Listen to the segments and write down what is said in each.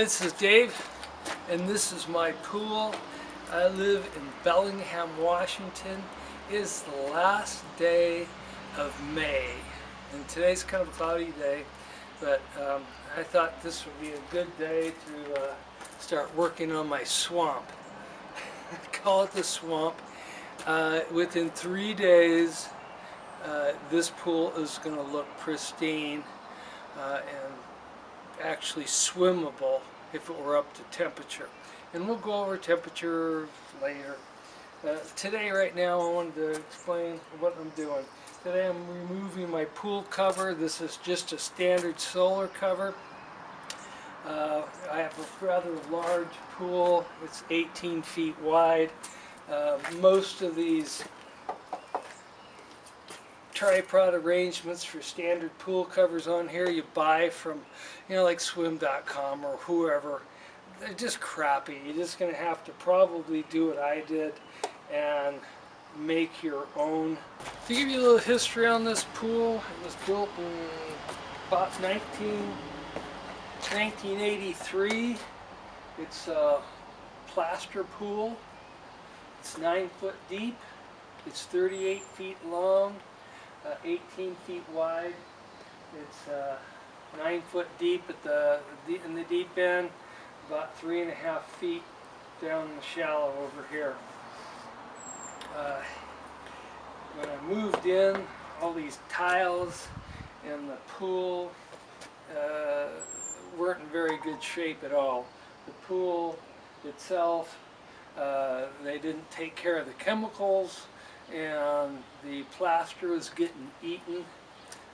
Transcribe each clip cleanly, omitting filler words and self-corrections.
This is Dave, and this is my pool. I live in Bellingham, Washington. It is the last day of May, and today's kind of a cloudy day, but I thought this would be a good day to start working on my swamp. Call it the swamp. Within 3 days, this pool is going to look pristine and actually swimmable if it were up to temperature. And we'll go over temperature later. Today, right now, I wanted to explain what I'm doing. Today I'm removing my pool cover. This is just a standard solar cover. I have a rather large pool. It's 18 feet wide. Most of these tripod arrangements for standard pool covers on here you buy from, like swim.com or whoever. They're just crappy. You're just going to have to probably do what I did and make your own. To give you a little history on this pool, it was built in about 1983. It's a plaster pool. It's 9 foot deep. It's 38 feet long. 18 feet wide. It's 9 foot deep in the deep end, about 3.5 feet down the shallow over here. When I moved in, all these tiles in the pool weren't in very good shape at all. The pool itself, they didn't take care of the chemicals, and the plaster was getting eaten.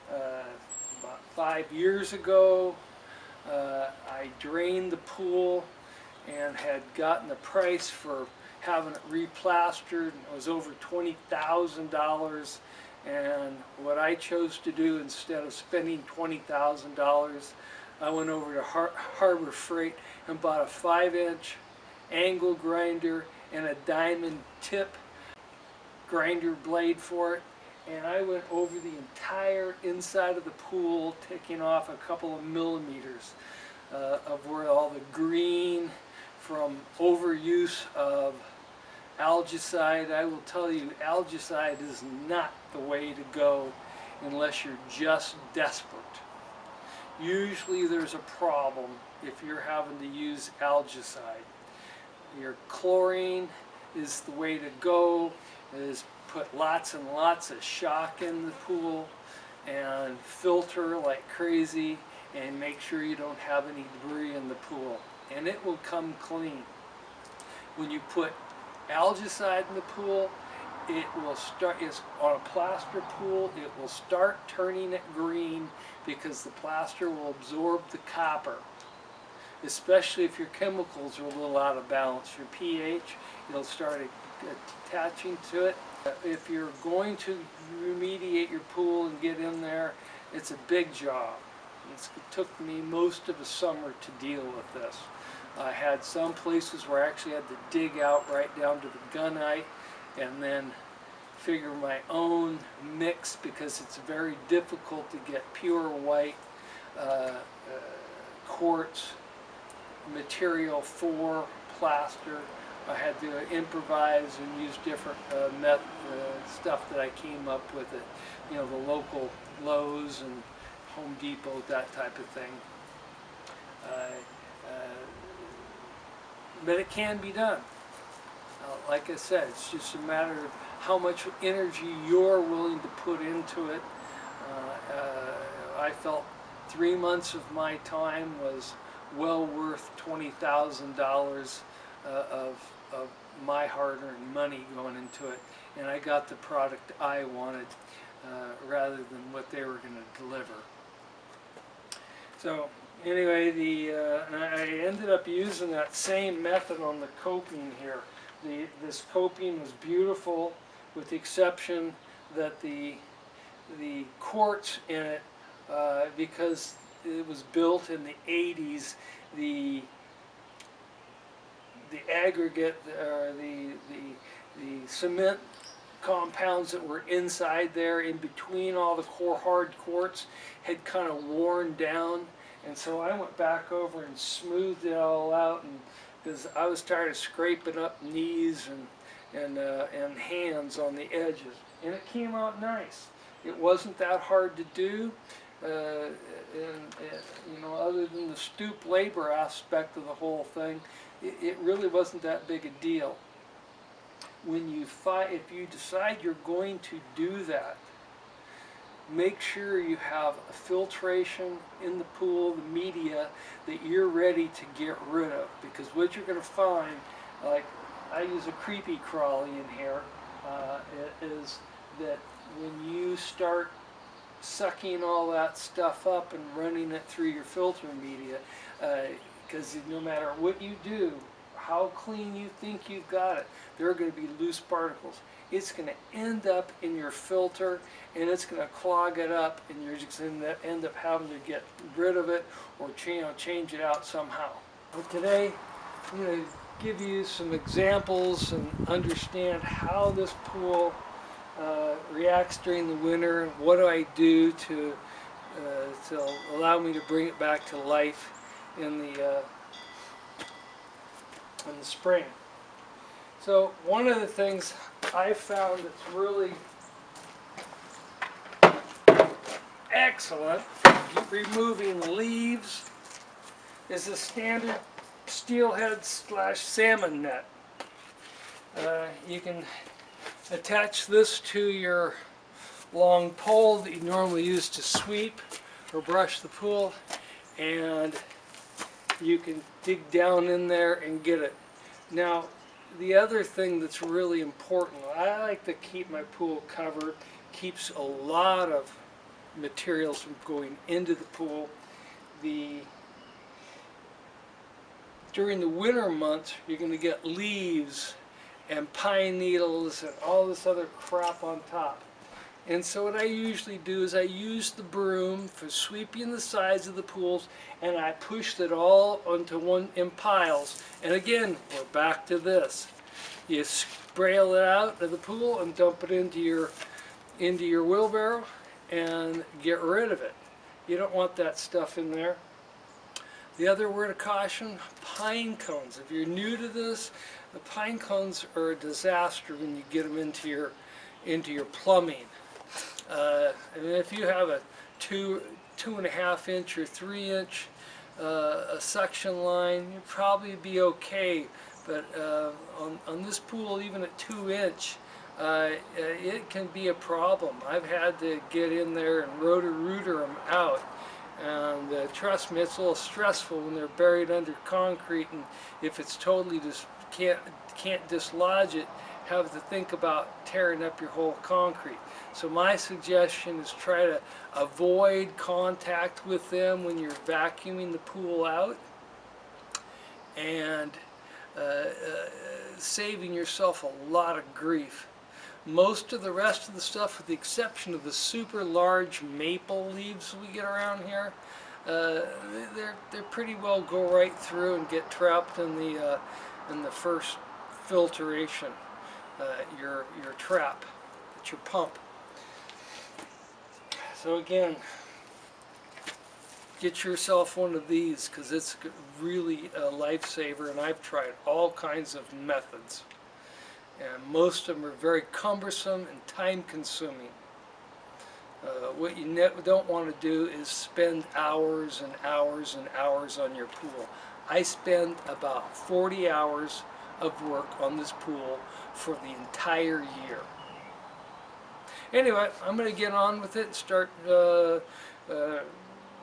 About 5 years ago, I drained the pool and had gotten the price for having it replastered. It was over $20,000, and what I chose to do, instead of spending $20,000, I went over to Harbor Freight and bought a 5-inch angle grinder and a diamond tip grinder blade for it, and I went over the entire inside of the pool, taking off a couple of millimeters of where all the green from overuse of algicide. I will tell you, algicide is not the way to go unless you're just desperate. Usually there's a problem if you're having to use algicide. Your chlorine is the way to go. Is put lots and lots of shock in the pool and filter like crazy, and make sure you don't have any debris in the pool, and it will come clean. When you put algicide in the pool, it will start, it's on a plaster pool, it will start turning it green because the plaster will absorb the copper, especially if your chemicals are a little out of balance. Your pH, it'll start attaching to it. If you're going to remediate your pool and get in there, it's a big job. It took me most of the summer to deal with this. I had some places where I actually had to dig out right down to the gunite and then figure my own mix, because it's very difficult to get pure white quartz material for plaster. I had to improvise and use different stuff that I came up with at, the local Lowe's and Home Depot, that type of thing. But it can be done. Like I said, it's just a matter of how much energy you're willing to put into it. I felt 3 months of my time was well worth $20,000 of my hard-earned money going into it, and I got the product I wanted rather than what they were going to deliver. So anyway, I ended up using that same method on the coping here. This coping was beautiful, with the exception that the quartz in it, because it was built in the 80s, the aggregate, or the cement compounds that were inside there, in between all the hard quartz, had kind of worn down, And so I went back over and smoothed it all out, and because I was tired of scraping up knees and hands on the edges, and it came out nice. It wasn't that hard to do, you know, other than the stoop labor aspect of the whole thing, it really wasn't that big a deal. When you if you decide you're going to do that, make sure you have a filtration in the pool, the media that you're ready to get rid of. Because what you're going to find, like I use a creepy crawly in here, is that when you start sucking all that stuff up and running it through your filter media, because no matter what you do, how clean you think you've got it, there are going to be loose particles. It's going to end up in your filter, and it's going to clog it up, and you're just going to end up having to get rid of it or change it out somehow. But today, I'm going to give you some examples and understand how this pool reacts during the winter, and what do I do to allow me to bring it back to life in the spring. So one of the things I found that's really excellent for removing leaves is a standard steelhead / salmon net. You can attach this to your long pole that you normally use to sweep or brush the pool, and you can dig down in there and get it. Now, the other thing that's really important, I like to keep my pool covered, keeps a lot of materials from going into the pool. During the winter months, you're going to get leaves and pine needles and all this other crap on top. And so what I usually do is I use the broom for sweeping the sides of the pools, and I push it all in piles. And again, we're back to this. You spray it out of the pool and dump it into your wheelbarrow and get rid of it. You don't want that stuff in there. The other word of caution, pine cones. If you're new to this, the pine cones are a disaster when you get them into your plumbing. And if you have a 2.5 inch or 3 inch a suction line, you'll probably be okay. But on this pool, even at 2 inch, it can be a problem. I've had to get in there and rotor them out. And trust me, it's a little stressful when they're buried under concrete, and if it's totally just can't dislodge it, have to think about tearing up your whole concrete. So my suggestion is try to avoid contact with them when you're vacuuming the pool out, and saving yourself a lot of grief. Most of the rest of the stuff, with the exception of the super large maple leaves we get around here, they're pretty well go right through and get trapped in the first filtration, your trap, it's your pump. So again, get yourself one of these, because it's really a lifesaver, and I've tried all kinds of methods. And most of them are very cumbersome and time-consuming. What you don't want to do is spend hours and hours and hours on your pool. I spend about 40 hours of work on this pool for the entire year. Anyway, I'm going to get on with it and start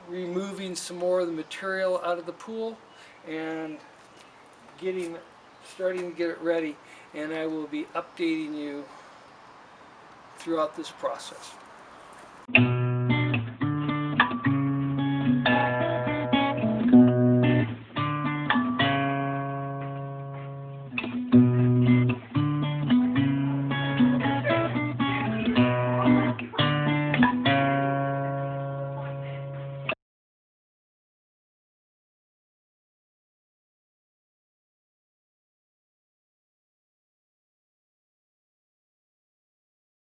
removing some more of the material out of the pool and starting to get it ready. And I will be updating you throughout this process.